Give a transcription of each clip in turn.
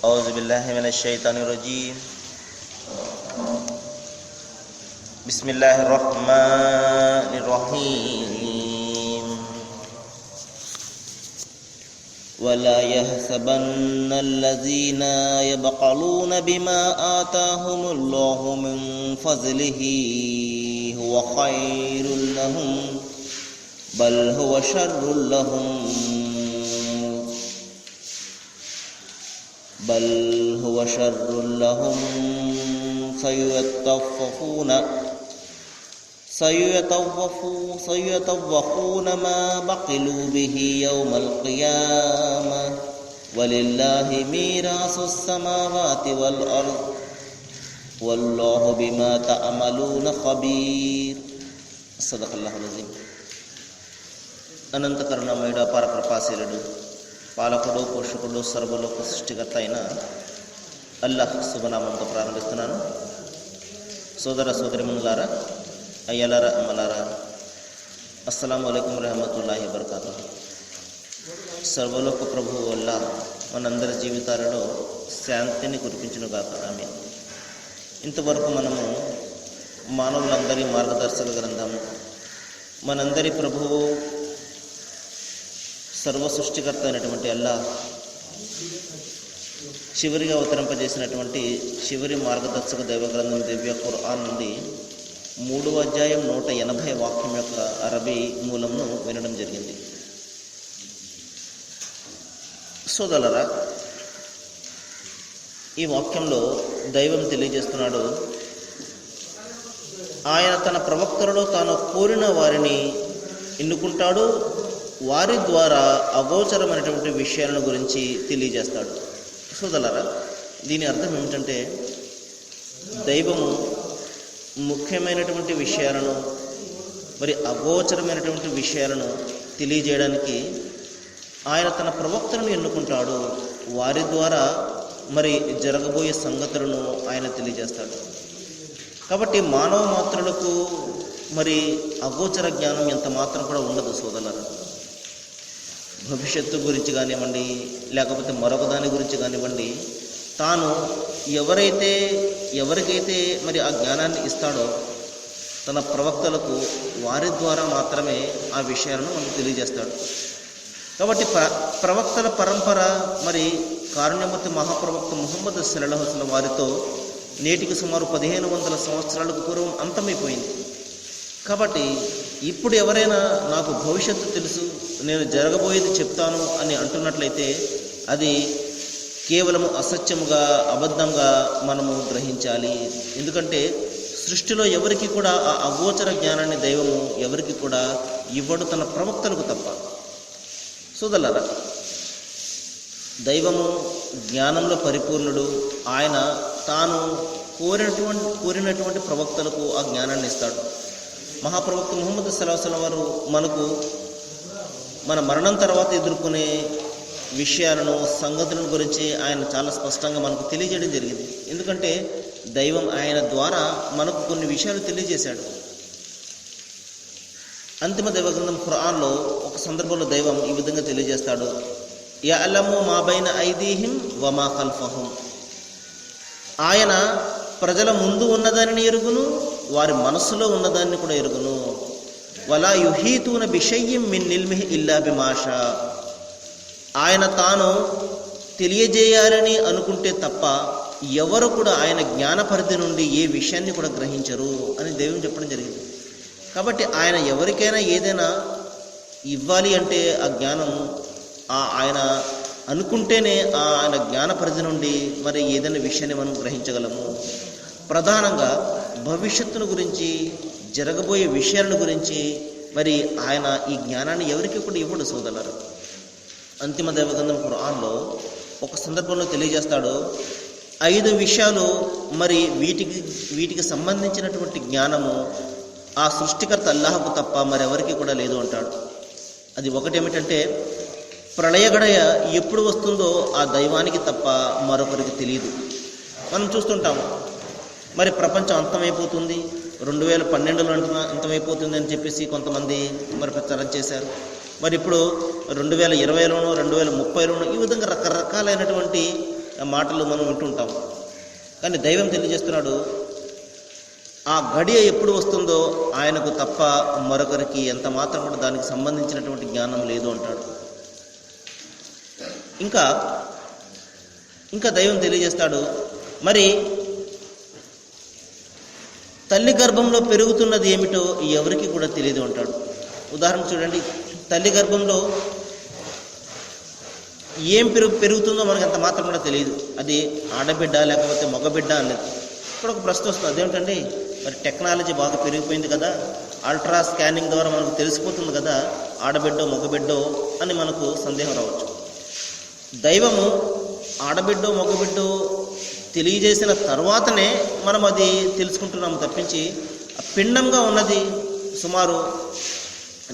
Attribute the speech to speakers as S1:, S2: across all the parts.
S1: ఔజుబిల్లాహి మినశ్శైతానిర్రజీం. బిస్మిల్లాహిర్రహ్మానిర్రహీం. వలా యహ్సబన్నల్లజీనా యబ్ఖలూన బిమా ఆతాహుముల్లాహు మిన్ ఫజ్లిహి హువ ఖైరుల్ లహుం బల్ హువ షర్రుల్ లహుం బల్ హువ షర్రుల్ లహుం సయతవఫూన మా బఖిలు బిహి యౌమల్ ఖియామah వలిల్లాహి మీరాసుస్ సమావాతి వల్ అర్ద్ వల్లాహు బిమా తఅమలూన ఖబీర్. సదఖల్లాహుల్ అజీం. అనంత కరుణామయుడు, అపార కృపాశీలుడు, పాలకుడు, పోషకుడు, సర్వలోక సృష్టికర్త అయిన అల్లాహ్ శుభనామంతో ప్రారంభిస్తున్నాను. సోదర సోదరిమణులారా, అయ్యలారా, అమ్మలారా, అస్సలాము అలైకుం వరహమతుల్లాహి వబరకాతుహు. సర్వలోక ప్రభువు అల్లాహ్ మనందరి జీవితాలలో శాంతిని కురిపించునుగాక. ఆమీన్. ఇంతవరకు మనము మానవులందరి మార్గదర్శక గ్రంథము, మనందరి ప్రభువు సర్వ సృష్టికర్త అయినటువంటి అల్లాహ్ చివరిగా అవతరింపజేసినటువంటి చివరి మార్గదర్శక దైవ గ్రంథం దివ్య ఖురాన్ నుండి 3వ అధ్యాయం 180 వాక్యం యొక్క అరబీ మూలంను వినడం జరిగింది. సోదరులారా, ఈ వాక్యంలో దైవం తెలియజేస్తున్నాడు, ఆయన తన ప్రవక్తలలో తాను కోరిన వారిని ఎన్నుకుంటాడు, వారి ద్వారా అగోచరమైనటువంటి విషయాలను గురించి తెలియజేస్తాడు. సోదరులారా, దీని అర్థం ఏమిటంటే, దైవము ముఖ్యమైనటువంటి విషయాలను, మరి అగోచరమైనటువంటి విషయాలను తెలియజేయడానికి ఆయన తన ప్రవక్తలను ఎన్నుకుంటాడు, వారి ద్వారా మరి జరగబోయే సంగతులను ఆయన తెలియజేస్తాడు. కాబట్టి మానవ మాత్రులకు మరి అగోచర జ్ఞానం ఎంత మాత్రం కూడా ఉండదు సోదరులారా. భవిష్యత్తు గురించి కానివ్వండి, లేకపోతే మరొక దాని గురించి కానివ్వండి, తాను ఎవరికైతే మరి ఆ జ్ఞానాన్ని ఇస్తాడో తన ప్రవక్తలకు, వారి ద్వారా మాత్రమే ఆ విషయాలను మనకు తెలియజేస్తాడు. కాబట్టి ప్రవక్తల పరంపర మరి కారుణ్యమూర్తి మహాప్రవక్త ముహమ్మద్ సల్లల్లాహు అలైహి వసల్లం వారితో నేటికి సుమారు 1500 సంవత్సరాలకు పూర్వం అంతమైపోయింది. కాబట్టి ఇప్పుడు ఎవరైనా నాకు భవిష్యత్తు తెలుసు, నేను జరగబోయేది చెప్తాను అని అంటున్నట్లయితే అది కేవలం అసత్యముగా, అబద్ధంగా మనము గ్రహించాలి. ఎందుకంటే సృష్టిలో ఎవరికి కూడా ఆ అగోచర జ్ఞానాన్ని దైవము ఎవరికి కూడా ఇవ్వడు, తన ప్రవక్తలకు తప్ప. సోదరులారా, దైవము జ్ఞానంలో పరిపూర్ణుడు. ఆయన తాను కోరినటువంటి ప్రవక్తలకు ఆ జ్ఞానాన్ని ఇస్తాడు. మహాప్రవక్త ముహమ్మద్ సల్లల్లాహు అలైహి వసల్లం వారు మనకు మన మరణం తర్వాత ఎదుర్కొనే విషయాలను, సంగతులను గురించి ఆయన చాలా స్పష్టంగా మనకు తెలియజేయడం జరిగింది. ఎందుకంటే దైవం ఆయన ద్వారా మనకు కొన్ని విషయాలు తెలియజేశాడు. అంతిమ దైవ గ్రంథం ఖురాన్లో ఒక సందర్భంలో దైవం ఈ విధంగా తెలియజేస్తాడు, యఅలము మా బైన ఐదీహిం వ మా ఖల్ఫహుం. ఆయన ప్రజల ముందు ఉన్నదానిని ఎరుగును, వారి మనస్సులో ఉన్నదాన్ని కూడా ఎరుగును. వలా యుహీతూన బిషయ్యిం మిన్ ఇల్మిహి ఇల్లా బిమా షా. ఆయన తాను తెలియజేయాలని అనుకుంటే తప్ప ఎవరు కూడా ఆయన జ్ఞాన పరిధి నుండి ఏ విషయాన్ని కూడా గ్రహించరు అని దైవం చెప్పడం జరిగింది. కాబట్టి ఆయన ఎవరికైనా ఏదైనా ఇవ్వాలి అంటే ఆ జ్ఞానం ఆయన అనుకుంటేనే ఆయన జ్ఞాన పరిధి నుండి మరి ఏదైనా విషయాన్ని మనం గ్రహించగలము. ప్రధానంగా భవిష్యత్తును గురించి, జరగబోయే విషయాలను గురించి మరి ఆయన ఈ జ్ఞానాన్ని ఎవరికి కూడా ఇవ్వడు సోదరులారా. అంతిమ దైవగ్రంథం ఖురాన్లో ఒక సందర్భంలో తెలియజేస్తాడు, 5 విషయాలు మరి వీటికి సంబంధించినటువంటి జ్ఞానము ఆ సృష్టికర్త అల్లాహకు తప్ప మరెవరికి కూడా లేదు అంటాడు. అది ఒకటేమిటంటే, ప్రళయగడయ ఎప్పుడు వస్తుందో ఆ దైవానికి తప్ప మరొకరికి తెలియదు. మనం చూస్తుంటాము, మరి ప్రపంచం అంతమైపోతుంది, 2012లో అంతమైపోతుంది అని చెప్పేసి కొంతమంది మరి ప్రచారం చేశారు. మరి ఇప్పుడు 2020లోనో 2030లోనో ఈ విధంగా రకరకాలైనటువంటి మాటలు మనం వింటుంటాం. కానీ దైవం తెలియజేస్తున్నాడు, ఆ గడియ ఎప్పుడు వస్తుందో ఆయనకు తప్ప మరొకరికి ఎంత మాత్రం కూడా దానికి సంబంధించినటువంటి జ్ఞానం లేదు అంటాడు. ఇంకా దైవం తెలియజేస్తాడు, మరి తల్లి గర్భంలో పెరుగుతున్నది ఏమిటో ఎవరికి కూడా తెలియదు అంటాడు. ఉదాహరణ చూడండి, తల్లి గర్భంలో ఏం పెరుగుతుందో మనకు ఎంత మాత్రం కూడా తెలియదు. అది ఆడబిడ్డ లేకపోతే మగబిడ్డ అనేది. ఇప్పుడు ఒక ప్రశ్న వస్తుంది, అదేమిటండి, మరి టెక్నాలజీ బాగా పెరిగిపోయింది కదా, అల్ట్రా స్కానింగ్ ద్వారా మనకు తెలిసిపోతుంది కదా ఆడబిడ్డో మగబిడ్డో అని మనకు సందేహం రావచ్చు. దైవము ఆడబిడ్డో మగబిడ్డో తెలియజేసిన తర్వాతనే మనం అది తెలుసుకుంటున్నాము తప్పించి, పిండంగా ఉన్నది సుమారు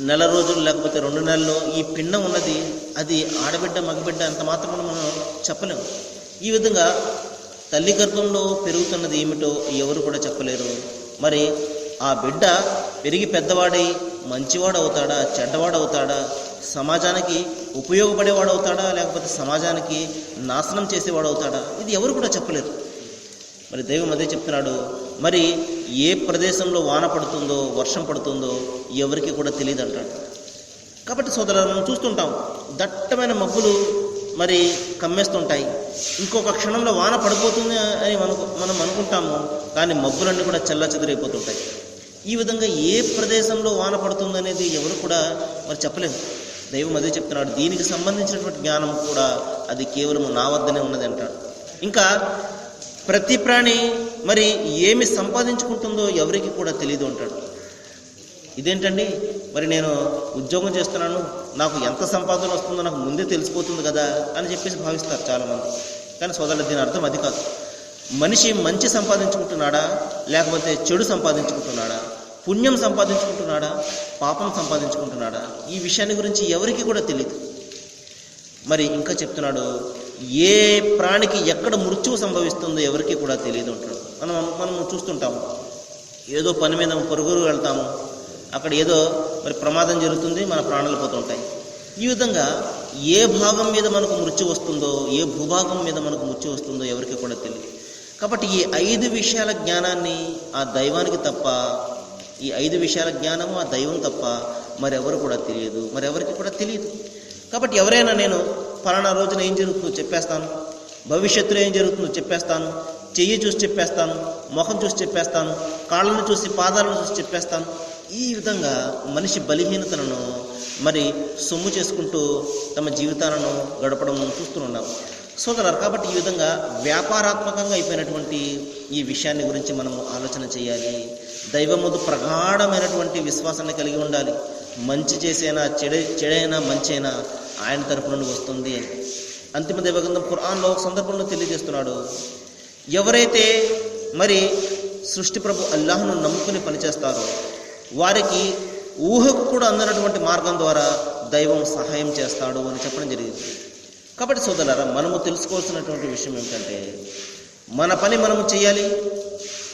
S1: నెల రోజులు లేకపోతే 2 నెలల్లో ఈ పిండం ఉన్నది, అది ఆడబిడ్డ మగబిడ్డ అంత మాత్రం మనం చెప్పలేము. ఈ విధంగా తల్లి గర్భంలో పెరుగుతున్నది ఏమిటో ఎవరు కూడా చెప్పలేరు. మరి ఆ బిడ్డ పెరిగి పెద్దవాడై మంచివాడు అవుతాడా, చెడ్డవాడు అవుతాడా, సమాజానికి ఉపయోగపడేవాడు అవుతాడా, లేకపోతే సమాజానికి నాశనం చేసేవాడు అవుతాడా, ఇది ఎవరు కూడా చెప్పలేరు. మరి దైవం అదే చెప్తున్నాడు, మరి ఏ ప్రదేశంలో వాన పడుతుందో వర్షం పడుతుందో ఎవరికి కూడా తెలియదు అంటాడు. కాబట్టి సోదరులు, మనం చూస్తుంటాం, దట్టమైన మబ్బులు మరి కమ్మేస్తుంటాయి, ఇంకొక క్షణంలో వాన పడిపోతుంది అని మనం అనుకుంటాము, కానీ మబ్బులన్నీ కూడా చెల్లాచెదురైపోతుంటాయి. ఈ విధంగా ఏ ప్రదేశంలో వాన పడుతుంది అనేది ఎవరు కూడా మరి చెప్పలేము. దైవం అదే చెప్తున్నాడు, దీనికి సంబంధించినటువంటి జ్ఞానం కూడా అది కేవలం నా వద్దనే ఉన్నది అంటాడు. ఇంకా ప్రతి ప్రాణి మరి ఏమి సంపాదించుకుంటుందో ఎవరికి కూడా తెలియదు అంటాడు. ఇదేంటండి, మరి నేను ఉద్యోగం చేస్తున్నాను, నాకు ఎంత సంపాదన వస్తుందో నాకు ముందే తెలిసిపోతుంది కదా అని చెప్పేసి భావిస్తారు చాలామంది. కానీ సోదరులు, దీని అర్థం అది కాదు. మనిషి మంచి సంపాదించుకుంటున్నాడా, లేకపోతే చెడు సంపాదించుకుంటున్నాడా, పుణ్యం సంపాదించుకుంటున్నాడా, పాపం సంపాదించుకుంటున్నాడా, ఈ విషయాన్ని గురించి ఎవరికి కూడా తెలియదు. మరి ఇంకా చెప్తున్నాడు, ఏ ప్రాణికి ఎక్కడ మృత్యువు సంభవిస్తుందో ఎవరికి కూడా తెలియదు అంటాడు. మనం చూస్తుంటాము, ఏదో పని మీద పొరుగురు వెళ్తాము, అక్కడ ఏదో మరి ప్రమాదం జరుగుతుంది, మన ప్రాణాలు పోతుంటాయి. ఈ విధంగా ఏ భాగం మీద మనకు మృత్యు వస్తుందో, ఏ భూభాగం మీద మనకు మృత్యు వస్తుందో ఎవరికి కూడా తెలియదు. కాబట్టి ఈ 5 విషయాల జ్ఞానాన్ని ఆ దైవానికి తప్ప, ఈ 5 విషయాల జ్ఞానము ఆ దైవం తప్ప మరెవరు కూడా తెలియదు, మరెవరికి కూడా తెలియదు. కాబట్టి ఎవరైనా నేను ఫలానా రోజున ఏం జరుగుతుందో చెప్పేస్తాను, భవిష్యత్తులో ఏం జరుగుతుందో చెప్పేస్తాను, చెయ్యి చూసి చెప్పేస్తాను, ముఖం చూసి చెప్పేస్తాను, కాళ్ళను చూసి పాదాలను చూసి చెప్పేస్తాను, ఈ విధంగా మనిషి బలహీనతలను మరి సొమ్ము చేసుకుంటూ తమ జీవితాలను గడపడం చూస్తున్నాం సోదరులారా. కాబట్టి ఈ విధంగా వ్యాపారాత్మకంగా అయిపోయినటువంటి ఈ విషయాన్ని గురించి మనము ఆలోచన చేయాలి. దైవం ముందు ప్రగాఢమైనటువంటి విశ్వాసాన్ని కలిగి ఉండాలి. మంచి చేసైనా చెడైనా మంచైనా ఆయన తరపు నుండి వస్తుంది అని అంతిమ దైవగ్రంథం ఖురాన్లో ఒక సందర్భంలో తెలియజేస్తున్నాడు. ఎవరైతే మరి సృష్టి ప్రభు అల్లాహ్ను నమ్ముకుని పనిచేస్తారో వారికి ఊహకు కూడా అందనటువంటి మార్గం ద్వారా దైవం సహాయం చేస్తాడు అని చెప్పడం జరిగింది. కాబట్టి సోదరులారా, మనము తెలుసుకోవాల్సినటువంటి విషయం ఏమిటంటే, మన పని మనము చేయాలి,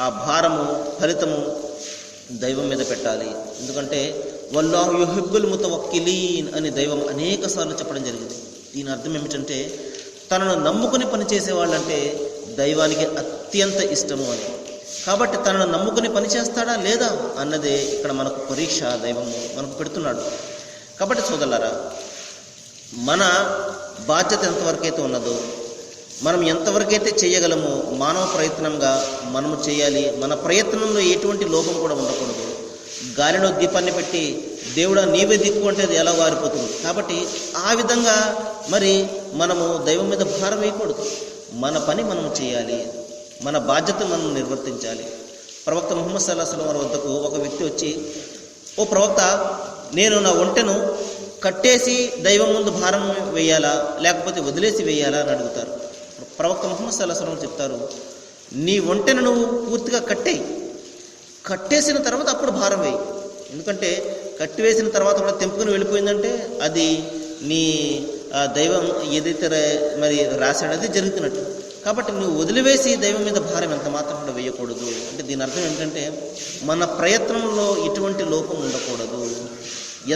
S1: ఆ భారము ఫలితము దైవం మీద పెట్టాలి. ఎందుకంటే వల్లాహు యుహిబ్బుల్ ముతవక్కిలీన్ అని దైవం అనేక సార్లు చెప్పడం జరిగింది. దీని అర్థం ఏమిటంటే, తనను నమ్ముకుని పనిచేసే వాళ్ళంటే దైవానికి అత్యంత ఇష్టము అని. కాబట్టి తనను నమ్ముకుని పనిచేస్తాడా లేదా అన్నదే ఇక్కడ మనకు పరీక్ష దైవం మనకు పెడుతున్నాడు. కాబట్టి సోదరులారా, మన బాధ్యత ఎంతవరకైతే ఉన్నదో, మనం ఎంతవరకైతే చేయగలమో మానవ ప్రయత్నంగా మనము చేయాలి. మన ప్రయత్నంలో ఎటువంటి లోపం కూడా ఉండకూడదు. గాలిలో దీపాన్ని పెట్టి దేవుడా నీవే దిక్కు అంటే అది ఎలా వారిపోతుంది. కాబట్టి ఆ విధంగా మరి మనము దైవం మీద భారం వేయకూడదు. మన పని మనం చేయాలి, మన బాధ్యత మనం నిర్వర్తించాలి. ప్రవక్త ముహమ్మద్ సల్లల్లాహు అలైహి వసల్లం వద్దకు ఒక వ్యక్తి వచ్చి, ఓ ప్రవక్త, నేను నా ఒంటెను కట్టేసి దైవం ముందు భారం వేయాలా లేకపోతే వదిలేసి వేయాలా అని అడుగుతారు. ప్రవక్త ముహమ్మద్ సల్లల్లాహు అలైహి వసల్లం చెప్తారు, నీ ఒంటెను నువ్వు పూర్తిగా కట్టేసిన తర్వాత అప్పుడు భారం వేయి. ఎందుకంటే కట్టివేసిన తర్వాత కూడా తెంపుకుని వెళ్ళిపోయిందంటే అది నీ దైవం ఏదైతే మరి రాశాడో అది జరుగుతున్నట్టు. కాబట్టి నువ్వు వదిలివేసి దైవం మీద భారం ఎంత మాత్రం కూడా వేయకూడదు. అంటే దీని అర్థం ఏంటంటే, మన ప్రయత్నంలో ఎటువంటి లోపం ఉండకూడదు.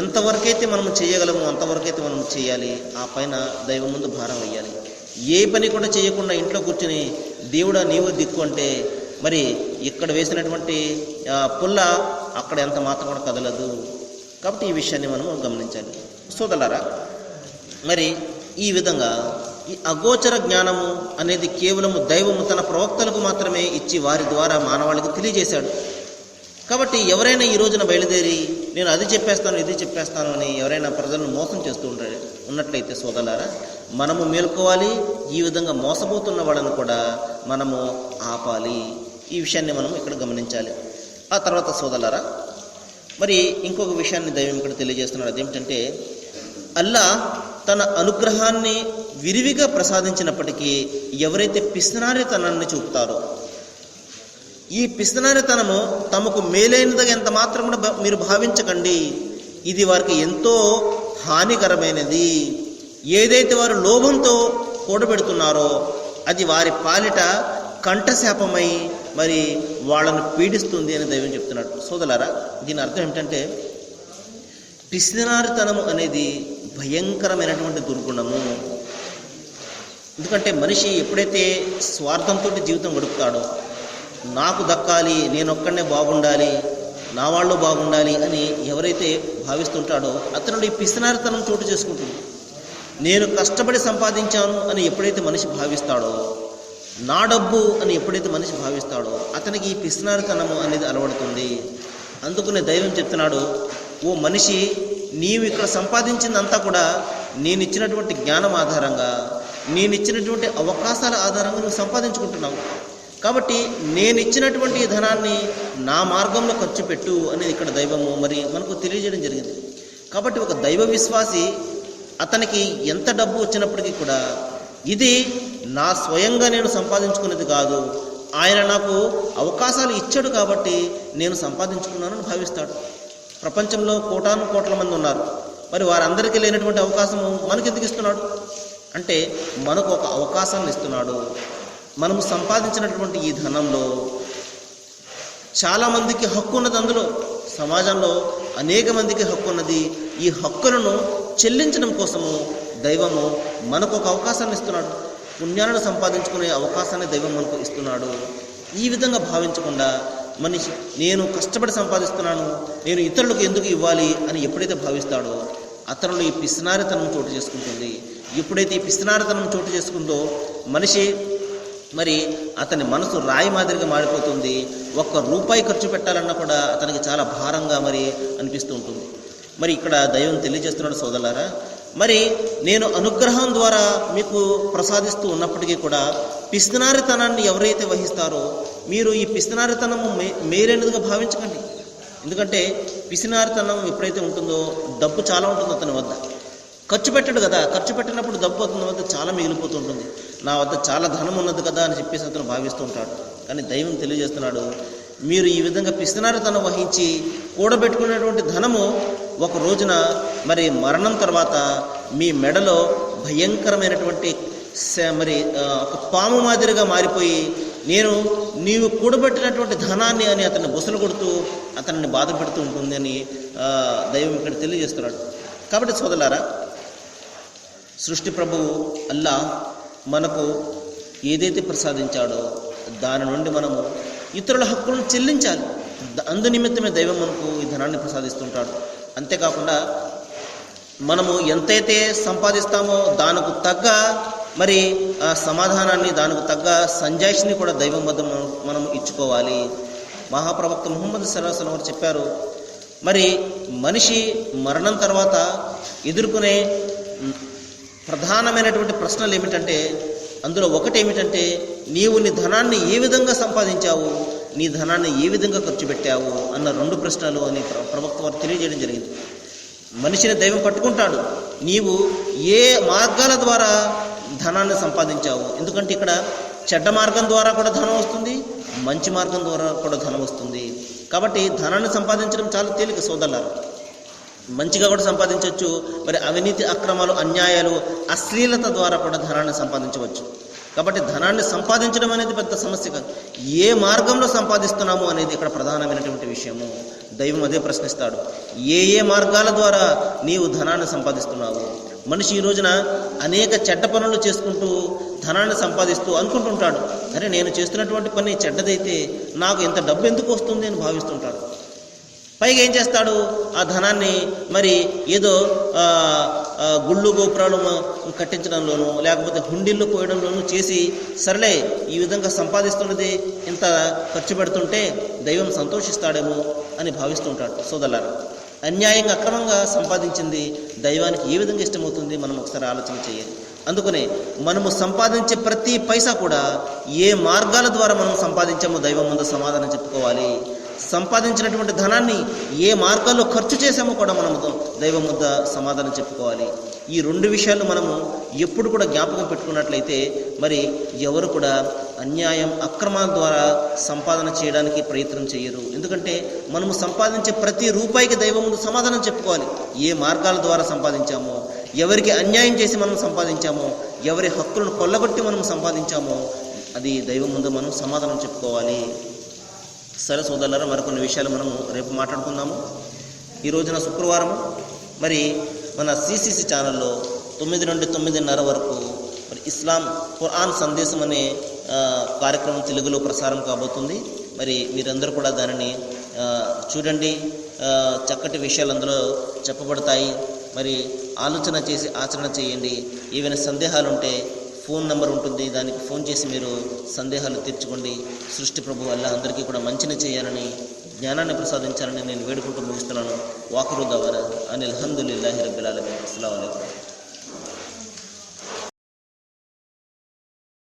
S1: ఎంతవరకైతే మనం చేయగలమో అంతవరకైతే మనం చేయాలి. ఆ పైన దైవం ముందు భారం వేయాలి. ఏ పని కూడా చేయకుండా ఇంట్లో కూర్చుని దేవుడా నీవు దిక్కు అంటే మరి ఇక్కడ వేసినటువంటి పుల్ల అక్కడ ఎంత మాత్రం కూడా కదలదు. కాబట్టి ఈ విషయాన్ని మనం గమనించాలి సోదరులారా. మరి ఈ విధంగా ఈ అగోచర జ్ఞానము అనేది కేవలము దైవము తన ప్రవక్తలకు మాత్రమే ఇచ్చి వారి ద్వారా మానవాళికి తెలియజేశాడు. కాబట్టి ఎవరైనా ఈ రోజున బయలుదేరి నేను అది చెప్పేస్తాను ఇది చెప్పేస్తాను అని ఎవరైనా ప్రజలను మోసం చేస్తూ ఉన్నట్లయితే సోదరులారా, మనము మేల్కోవాలి. ఈ విధంగా మోసపోతున్న వాళ్ళను కూడా మనము ఆపాలి. ఈ విషయాన్ని మనం ఇక్కడ గమనించాలి. ఆ తర్వాత సోదరులారా, మరి ఇంకొక విషయాన్ని దైవం ఇక్కడ తెలియజేస్తున్నాడు. అదేమిటంటే అల్లా తన అనుగ్రహాన్ని విరివిగా ప్రసాదించినప్పటికీ ఎవరైతే పిసినారితనాన్ని చూపుతారో, ఈ పిసినారితనము తమకు మేలైనదిగా ఎంత మాత్రం కూడా మీరు భావించకండి. ఇది వారికి ఎంతో హానికరమైనది. ఏదైతే వారు లోభంతో కూడబెడుతున్నారో అది వారి పాలిట కంఠశాపమై మరి వాళ్ళను పీడిస్తుంది అని దైవం చెప్తున్నాడు. సోదరులారా, దీని అర్థం ఏమిటంటే పిసినారితనము అనేది భయంకరమైనటువంటి దుర్గుణము. ఎందుకంటే మనిషి ఎప్పుడైతే స్వార్థంతో జీవితం గడుపుతాడో, నాకు దక్కాలి, నేను ఒక్కడనే బాగుండాలి, నా వాళ్ళు బాగుండాలి అని ఎవరైతే భావిస్తుంటాడో అతను ఈ పిసినారితనం చోటు చేసుకుంటుంది. నేను కష్టపడి సంపాదించాను అని ఎప్పుడైతే మనిషి భావిస్తాడో, నా డబ్బు అని ఎప్పుడైతే మనిషి భావిస్తాడో అతనికి ఈ పిసినారితనము అనేది అలవడుతుంది. అందుకనే దైవం చెప్తున్నాడు, ఓ మనిషి, నీవు ఇక్కడ సంపాదించిందంతా కూడా నేను ఇచ్చినటువంటి జ్ఞానం ఆధారంగా, నేను ఇచ్చినటువంటి అవకాశాల ఆధారంగా నువ్వు సంపాదించుకుంటున్నావు. కాబట్టి నేను ఇచ్చినటువంటి ధనాన్ని నా మార్గంలో ఖర్చు పెట్టు అనేది ఇక్కడ దైవము మరి మనకు తెలియజేయడం జరిగింది. కాబట్టి ఒక దైవ విశ్వాసి అతనికి ఎంత డబ్బు వచ్చినప్పటికీ కూడా ఇది నా స్వయంగా నేను సంపాదించుకునేది కాదు, ఆయన నాకు అవకాశాలు ఇచ్చాడు కాబట్టి నేను సంపాదించుకున్నానని భావిస్తాడు. ప్రపంచంలో కోటాను కోట్ల మంది ఉన్నారు, మరి వారందరికీ లేనటువంటి అవకాశము మనకెందుకు ఇస్తున్నాడు అంటే మనకు ఒక అవకాశాన్ని ఇస్తున్నాడు. మనము సంపాదించినటువంటి ఈ ధనంలో చాలామందికి హక్కు ఉన్నది, అందులో సమాజంలో అనేక మందికి హక్కు ఉన్నది. ఈ హక్కులను చెల్లించడం కోసము దైవము మనకు ఒక అవకాశాన్ని ఇస్తున్నాడు. పుణ్యాలను సంపాదించుకునే అవకాశాన్ని దైవం మనకు ఇస్తున్నాడు. ఈ విధంగా భావించకుండా మనిషి నేను కష్టపడి సంపాదిస్తున్నాను, నేను ఇతరులకు ఎందుకు ఇవ్వాలి అని ఎప్పుడైతే భావిస్తాడో అతనిలో ఈ పిసినారితనం చోటు చేసుకుంటుంది. ఎప్పుడైతే ఈ పిసినారితనం చోటు చేసుకుందో మనిషి మరి అతని మనసు రాయి మాదిరిగా మారిపోతుంది. ₹1 ఖర్చు పెట్టాలన్నా కూడా అతనికి చాలా భారంగా మరి అనిపిస్తూ ఉంటుంది. మరి ఇక్కడ దైవం తెలియజేస్తున్నాడు సోదరులారా, మరి నేను అనుగ్రహం ద్వారా మీకు ప్రసాదిస్తూ ఉన్నప్పటికీ కూడా పిసినారితనాన్ని ఎవరైతే వహిస్తారో మీరు ఈ పిసినారితనము మేలైనదిగా భావించకండి. ఎందుకంటే పిసినారితనం ఎప్పుడైతే ఉంటుందో డబ్బు చాలా ఉంటుంది అతని వద్ద, ఖర్చు పెట్టడు కదా, ఖర్చు పెట్టినప్పుడు డబ్బు అతని వద్ద చాలా మిగిలిపోతూ ఉంటుంది. నా వద్ద చాలా ధనం ఉన్నది కదా అని చెప్పేసి అతను భావిస్తూ ఉంటాడు. కానీ దైవం తెలియజేస్తున్నాడు, మీరు ఈ విధంగా పిసినారితనం వహించి కూడబెట్టుకునేటువంటి ధనము ఒక రోజున మరి మరణం తర్వాత మీ మెడలో భయంకరమైనటువంటి మరి ఒక పాము మాదిరిగా మారిపోయి నీవు కూడబెట్టినటువంటి ధనాన్ని అని అతన్ని బుసలు కొడుతూ అతన్ని బాధ పెడుతూ ఉంటుంది అని దైవం ఇక్కడ తెలియజేస్తున్నాడు. కాబట్టి సోదరులారా, సృష్టి ప్రభువు అల్లా మనకు ఏదైతే ప్రసాదించాడో దాని నుండి మనము ఇతరుల హక్కులను చెల్లించాలి. అందు నిమిత్తమే దైవం మనకు ఈ ధనాన్ని ప్రసాదిస్తుంటాడు. అంతేకాకుండా మనము ఎంతైతే సంపాదిస్తామో దానికి తగ్గ మరి సమాధానాన్ని, దానికి తగ్గ సంజాయిషిని కూడా దైవం వద్ద మనం ఇచ్చుకోవాలి. మహాప్రవక్త ముహమ్మద్ సల్లల్లాహు అలైహి వసల్లం చెప్పారు, మరి మనిషి మరణం తర్వాత ఎదుర్కొనే ప్రధానమైనటువంటి ప్రశ్నలు ఏమిటంటే, అందులో ఒకటి ఏమిటంటే నీవు నీ ధనాన్ని ఏ విధంగా సంపాదించావు, నీ ధనాన్ని ఏ విధంగా ఖర్చు పెట్టావు అన్న 2 ప్రశ్నలు అని ప్రవక్త వారు తెలియజేయడం జరిగింది. మనిషిని దైవం పట్టుకుంటాడు, నీవు ఏ మార్గాల ద్వారా ధనాన్ని సంపాదించావు. ఎందుకంటే ఇక్కడ చెడ్డ మార్గం ద్వారా కూడా ధనం వస్తుంది, మంచి మార్గం ద్వారా కూడా ధనం వస్తుంది. కాబట్టి ధనాన్ని సంపాదించడం చాలా తేలిక సోదరులారా. మంచిగా కూడా సంపాదించవచ్చు, మరి అవినీతి, అక్రమాలు, అన్యాయాలు, అశ్లీలత ద్వారా కూడా ధనాన్ని సంపాదించవచ్చు. కాబట్టి ధనాన్ని సంపాదించడం అనేది పెద్ద సమస్య కాదు, ఏ మార్గంలో సంపాదిస్తున్నాము అనేది ఇక్కడ ప్రధానమైనటువంటి విషయము. దైవం అదే ప్రశ్నిస్తాడు, ఏ మార్గాల ద్వారా నీవు ధనాన్ని సంపాదిస్తున్నావు. మనిషి ఈ రోజున అనేక చెడ్డ పనులు చేసుకుంటూ ధనాన్ని సంపాదిస్తూ అనుకుంటుంటాడు, అరే నేను చేస్తున్నటువంటి పని చెడ్డదైతే నాకు ఇంత డబ్బు ఎందుకు వస్తుంది అని భావిస్తుంటాడు. పైగా ఏం చేస్తాడు, ఆ ధనాన్ని మరి ఏదో గుళ్ళు గోపురాలు కట్టించడంలోనూ లేకపోతే హుండీల్లో పోయడంలోనూ చేసి సర్లే ఈ విధంగా సంపాదిస్తున్నది ఇంత ఖర్చు పెడుతుంటే దైవం సంతోషిస్తాడేమో అని భావిస్తుంటాడు. సోదరులారా, అన్యాయంగా అక్రమంగా సంపాదించింది దైవానికి ఏ విధంగా ఇష్టమవుతుంది మనం ఒకసారి ఆలోచన చేయాలి. అందుకనే మనము సంపాదించే ప్రతి పైసా కూడా ఏ మార్గాల ద్వారా మనం సంపాదించామో దైవం ముందు సమాధానం చెప్పుకోవాలి. సంపాదించినటువంటి ధనాన్ని ఏ మార్గాల్లో ఖర్చు చేశామో కూడా మనము దైవం వద్ద సమాధానం చెప్పుకోవాలి. ఈ రెండు విషయాలు మనము ఎప్పుడు కూడా జ్ఞాపకం పెట్టుకున్నట్లయితే మరి ఎవరు కూడా అన్యాయం అక్రమాల ద్వారా సంపాదన చేయడానికి ప్రయత్నం చేయరు. ఎందుకంటే మనము సంపాదించే ప్రతి రూపాయికి దైవం ముందు సమాధానం చెప్పుకోవాలి. ఏ మార్గాల ద్వారా సంపాదించామో, ఎవరికి అన్యాయం చేసి మనం సంపాదించామో, ఎవరి హక్కులను కొల్లగొట్టి మనం సంపాదించామో అది దైవం ముందు మనం సమాధానం చెప్పుకోవాలి. సరే సోదరులారా, మరికొన్ని విషయాలు మనము రేపు మాట్లాడుకుందాము. ఈ రోజున శుక్రవారం మరి మన సిసిసి ఛానల్లో 9 నుండి 9:30 వరకు మరి ఇస్లాం ఖురాన్ సందేశం అనే కార్యక్రమం తెలుగులో ప్రసారం కాబోతుంది. మరి మీరందరూ కూడా దానిని చూడండి. చక్కటి విషయాలు అందులో చెప్పబడతాయి. మరి ఆలోచన చేసి ఆచరణ చేయండి. ఏవైనా సందేహాలు ఉంటే ఫోన్ నెంబర్ ఉంటుంది, దానికి ఫోన్ చేసి మీరు సందేహాలు తీర్చుకోండి. సృష్టి ప్రభు అల్లాహ్ అందరికీ కూడా మంచిని చేయాలని, జ్ఞానాన్ని ప్రసాదించాలని నేను వేడుకుంటూ ముగిస్తున్నాను. వాఖిరు దవానా అనిల్ హమ్దులిల్లాహి రబ్బిల్ ఆలమీన్. అస్సలాము అలైకుం.